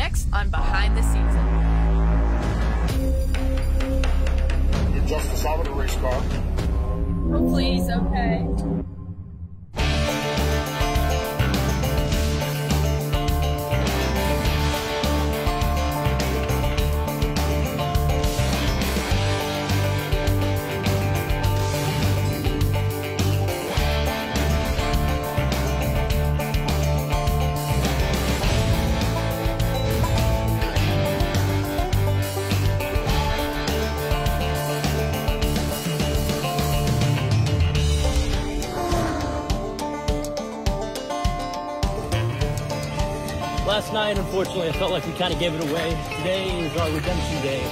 Next on Behind the Scenes. You're just a solid race car. Hopefully he's okay. Last night, unfortunately, I felt like we kind of gave it away. Today is our redemption day.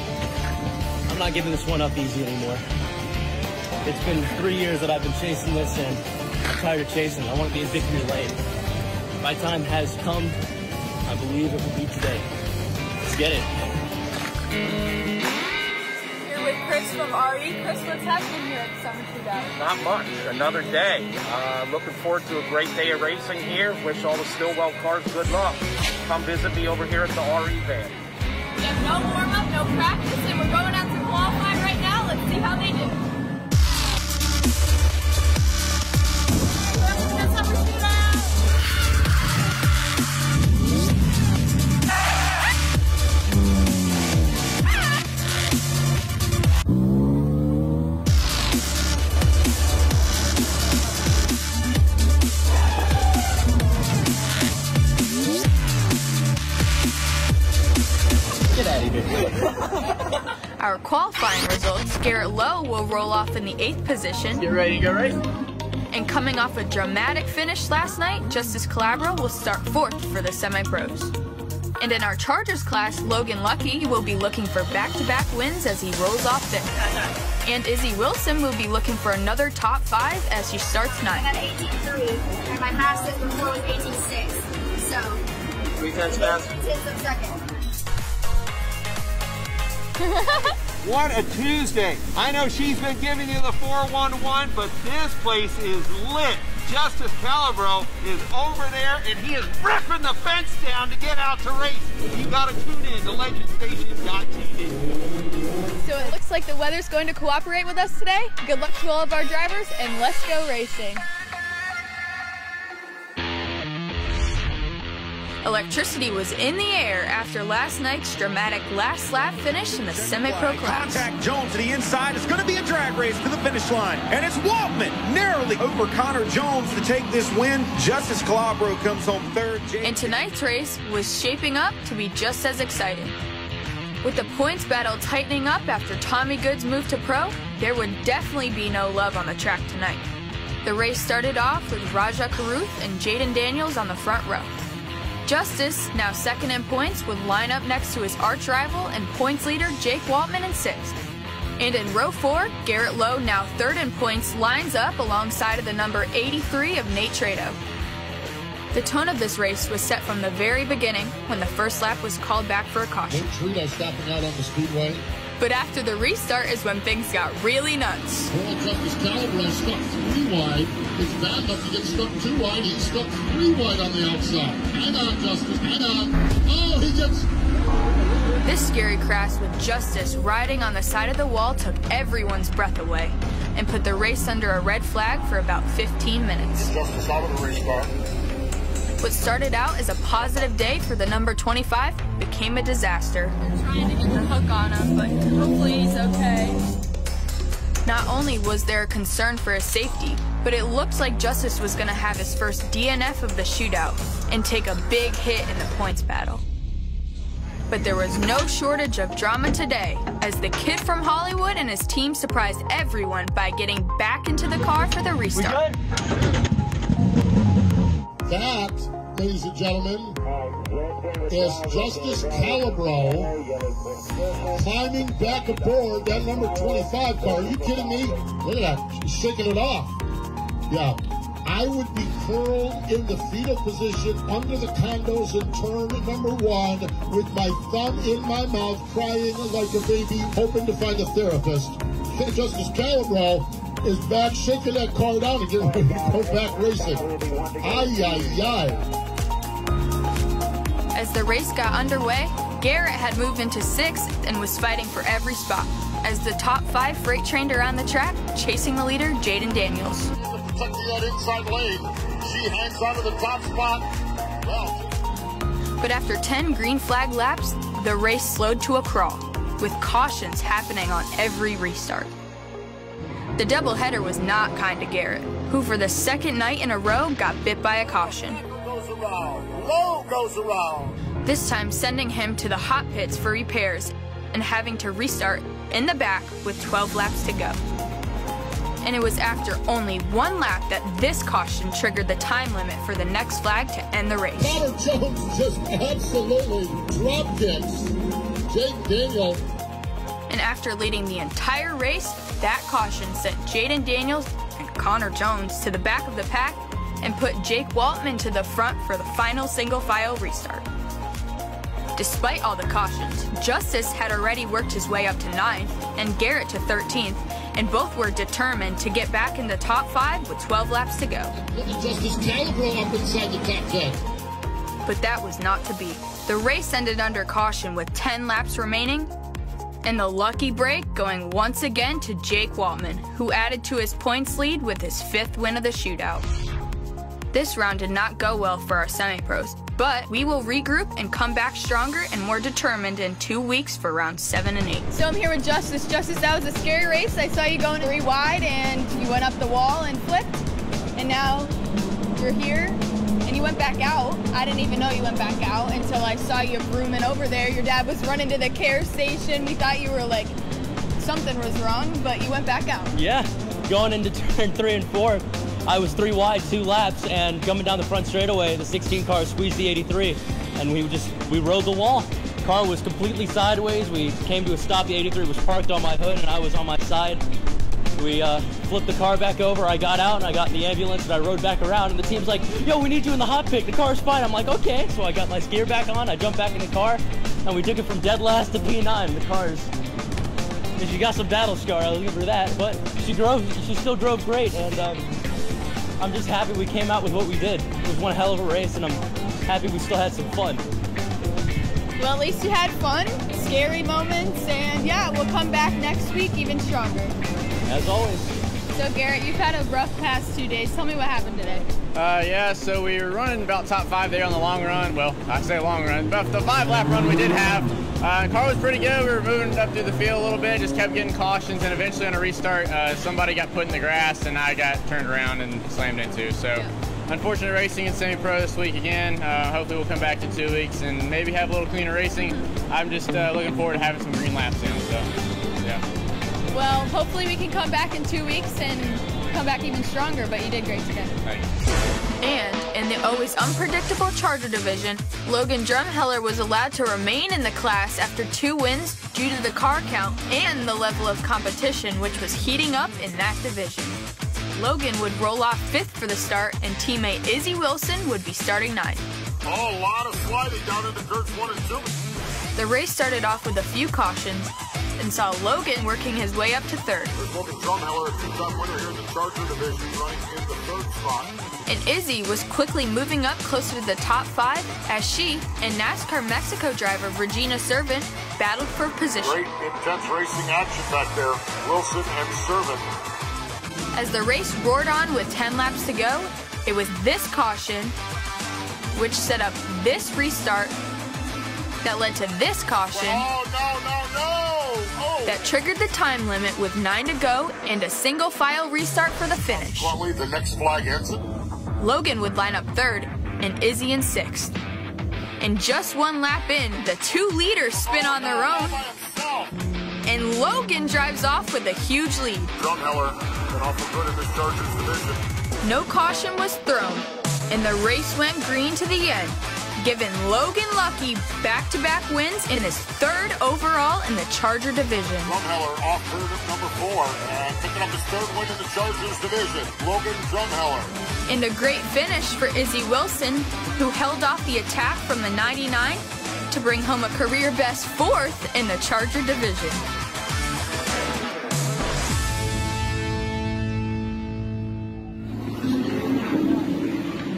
I'm not giving this one up easy anymore. It's been 3 years that I've been chasing this, and I'm tired of chasing. I want to be in victory lane. My time has come. I believe it will be today. Let's get it. Here with Chris from RE. Chris, what's happening here at the Summer Shootout? Not much. Another day. Looking forward to a great day of racing here. Wish all the Stillwell cars good luck. Come visit me over here at the RE van. We have no warm-up, no practice, and we're going out to qualify right now. Let's see how they do. Welcome to the Summer Shootout. Our qualifying results, Garrett Lowe will roll off in the 8th position. Get ready to go race. And coming off a dramatic finish last night, Justice Calabro will start 4th for the semi-pros. And in our Chargers class, Logan Lucky will be looking for back-to-back wins as he rolls off 5th. And Izzy Wilson will be looking for another top 5 as she starts 9th. I had 18.3, and my fastest before was 18.6, so 3 tenths faster. 3 tenths of second. What a Tuesday. I know she's been giving you the 411, but this place is lit. Justice Calabro is over there, and he is ripping the fence down to get out to race. You got to tune in to legendstation.tv. So it looks like the weather's going to cooperate with us today. Good luck to all of our drivers, and let's go racing. Electricity was in the air after last night's dramatic last lap finish in the semi-pro class. Contact Jones to the inside. It's going to be a drag race to the finish line. And it's Waltman narrowly over Connor Jones to take this win. Justice Calabro comes home 3rd. And tonight's race was shaping up to be just as exciting. With the points battle tightening up after Tommy Goods moved to pro, there would definitely be no love on the track tonight. The race started off with Raja Karuth and Jaden Daniels on the front row. Justice, now 2nd in points, would line up next to his arch rival and points leader Jake Waltman in 6th. And in row 4, Garrett Lowe, now 3rd in points, lines up alongside of the number 83 of Nate Trado. The tone of this race was set from the very beginning when the first lap was called back for a caution. Nate Trado stopping out on the speedway. But after the restart is when things got really nuts. Well, Justice Calabro stuck 3 wide. It's bad enough to get stuck 2 wide. He's stuck 3 wide on the outside. Hang on, Justice. Hang on. Oh, he gets... This scary crash with Justice riding on the side of the wall took everyone's breath away and put the race under a red flag for about 15 minutes. Just a solid race car. What started out as a positive day for the number 25 became a disaster. Trying to get the hook on him, but hopefully he's okay. Not only was there a concern for his safety, but it looked like Justice was going to have his first DNF of the shootout and take a big hit in the points battle. But there was no shortage of drama today, as the kid from Hollywood and his team surprised everyone by getting back into the car for the restart. That, ladies and gentlemen, is Justice Calabro climbing back aboard that number 25 car. Are you kidding me? Look at that, she's shaking it off. Yeah, I would be curled in the fetal position under the condos in turn number 1 with my thumb in my mouth, crying like a baby, hoping to find a therapist. Justice Calabro is back, shaking that car down and getting ready to go back racing. Ay, ay, ay. As the race got underway, Garrett had moved into 6th and was fighting for every spot, as the top 5 freight trained around the track, chasing the leader, Jaden Daniels. Protecting that inside lane. She hangs onto the top spot. Well. But after 10 green flag laps, the race slowed to a crawl, with cautions happening on every restart. The doubleheader was not kind to Garrett, who for the second night in a row got bit by a caution. Low goes around. This time sending him to the hot pits for repairs and having to restart in the back with 12 laps to go. And it was after only 1 lap that this caution triggered the time limit for the next flag to end the race. Connor Jones just absolutely drop kicks Jake Daniels. And after leading the entire race, that caution sent Jaden Daniels and Connor Jones to the back of the pack and put Jake Waltman to the front for the final single file restart. Despite all the cautions, Justice had already worked his way up to 9th and Garrett to 13th, and both were determined to get back in the top 5 with 12 laps to go. Justice Calibro up inside the top 10. But that was not to be. The race ended under caution with 10 laps remaining, and the lucky break going once again to Jake Waltman, who added to his points lead with his 5th win of the shootout. This round did not go well for our semi-pros, but we will regroup and come back stronger and more determined in 2 weeks for rounds 7 and 8. So I'm here with Justice. Justice, that was a scary race. I saw you going 3 wide and you went up the wall and flipped, and now you're here and you went back out. I didn't even know you went back out until I saw you brooming over there. Your dad was running to the care station. We thought you were like, something was wrong, but you went back out. Yeah, going into turn 3 and 4. I was 3 wide, 2 laps, and coming down the front straightaway, the 16 car squeezed the 83, and we rode the wall. The car was completely sideways. We came to a stop. The 83 was parked on my hood, and I was on my side. We flipped the car back over. I got out, and I got in the ambulance, and I rode back around, and the team's like, yo, we need you in the hot pick. The car's fine. I'm like, okay. So I got my gear back on. I jumped back in the car, and we took it from dead last to P9. The car's, she got some battle scar, I'll give her that, but she still drove great, and I'm just happy we came out with what we did. It was one hell of a race, and I'm happy we still had some fun. Well, at least you had fun, scary moments, and yeah, we'll come back next week even stronger. As always. So Garrett, you've had a rough past 2 days. Tell me what happened today. Yeah, so we were running about top 5 there on the long run. Well, I say long run, but the 5-lap run we did have. The car was pretty good. We were moving up through the field a little bit, just kept getting cautions, and eventually on a restart, somebody got put in the grass, and I got turned around and slammed into. So, yeah. Unfortunate racing in semi-pro this week again. Hopefully we'll come back to 2 weeks and maybe have a little cleaner racing. I'm just looking forward to having some green laps soon, so, yeah. Well, hopefully we can come back in 2 weeks and come back even stronger, but you did great today. Thanks. And in the always unpredictable Charger division, Logan Drumheller was allowed to remain in the class after 2 wins due to the car count and the level of competition which was heating up in that division. Logan would roll off 5th for the start, and teammate Izzy Wilson would be starting 9th. Oh, a lot of sliding down into turns 1 and 2. The race started off with a few cautions and saw Logan working his way up to 3rd. There's Logan Drumheller, a 2-time winner here in the Charger division, running in the 3rd spot. And Izzy was quickly moving up closer to the top 5 as she and NASCAR Mexico driver Regina Servant battled for position. Great intense racing action back there, Wilson and Servant. As the race roared on with 10 laps to go, it was this caution which set up this restart that led to this caution that triggered the time limit with 9 to go and a single file restart for the finish. The next flag ends it. Logan would line up 3rd and Izzy in 6th. And just 1 lap in, the 2 leaders spin on their own, and Logan drives off with a huge lead. Drumheller been awful good in this Chargers division. No caution was thrown, and the race went green to the end, giving Logan Lucky back-to-back wins in his 3rd overall in the Charger division. Drumheller off turn at number 4 and picking up his 3rd win in the Chargers division. Logan Drumheller. And a great finish for Izzy Wilson, who held off the attack from the 99 to bring home a career-best 4th in the Charger division.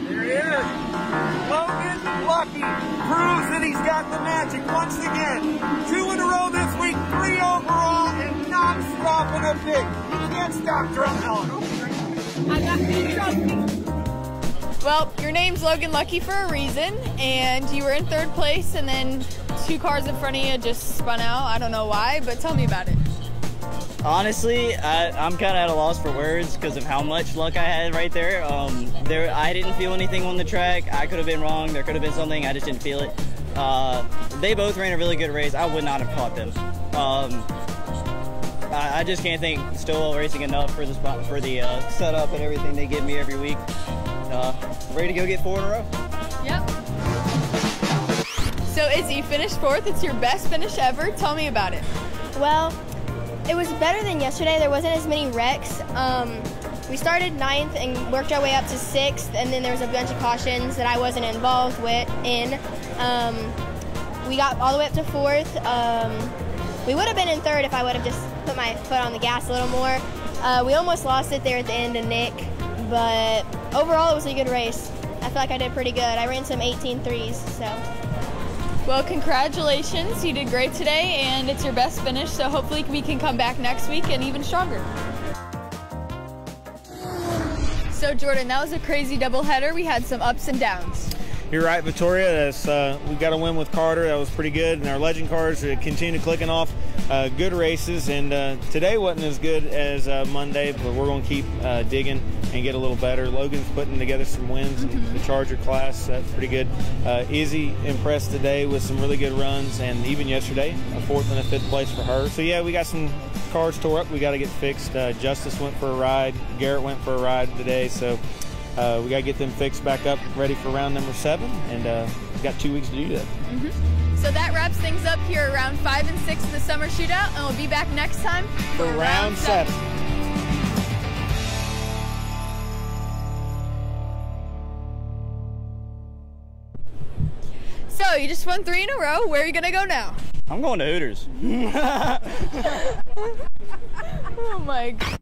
There he is. Logan Lucky proves that he's back the magic once again. 2 in a row this week, 3 overall, and not stopping a bit. You can't stop Drumheller. I got the trophy. Well, your name's Logan Lucky for a reason, and you were in 3rd place, and then 2 cars in front of you just spun out. I don't know why, but tell me about it. Honestly, I'm kind of at a loss for words because of how much luck I had right there. I didn't feel anything on the track. I could have been wrong. There could have been something. I just didn't feel it. They both ran a really good race. I would not have caught them. I just can't thank Stillwell Racing enough for the spot, for the setup and everything they give me every week. Ready to go get 4 in a row. Yep. So Izzy, you finished 4th. It's your best finish ever. Tell me about it. Well, it was better than yesterday. There wasn't as many wrecks. We started 9th and worked our way up to 6th, and then there was a bunch of cautions that I wasn't involved in. We got all the way up to 4th. We would have been in 3rd if I would have just put my foot on the gas a little more. We almost lost it there at the end to Nick, but overall it was a good race. I feel like I did pretty good. I ran some 18.3s, so. Well, congratulations. You did great today, and it's your best finish, so hopefully we can come back next week and even stronger. So, Jordan, that was a crazy doubleheader. We had some ups and downs. You're right, Victoria. We got a win with Carter. That was pretty good. And our legend cars continue clicking off good races. And today wasn't as good as Monday, but we're going to keep digging and get a little better. Logan's putting together some wins in the Charger class. That's pretty good. Izzy impressed today with some really good runs, and even yesterday, a 4th and a 5th place for her. So yeah, we got some cars tore up. We got to get fixed. Justice went for a ride. Garrett went for a ride today. So we got to get them fixed back up, ready for round number 7, and we've got 2 weeks to do that. So that wraps things up here around 5 and 6 in the summer shootout, and we'll be back next time for round 7. So you just won 3 in a row. Where are you gonna go now? I'm going to Hooters. Oh my God.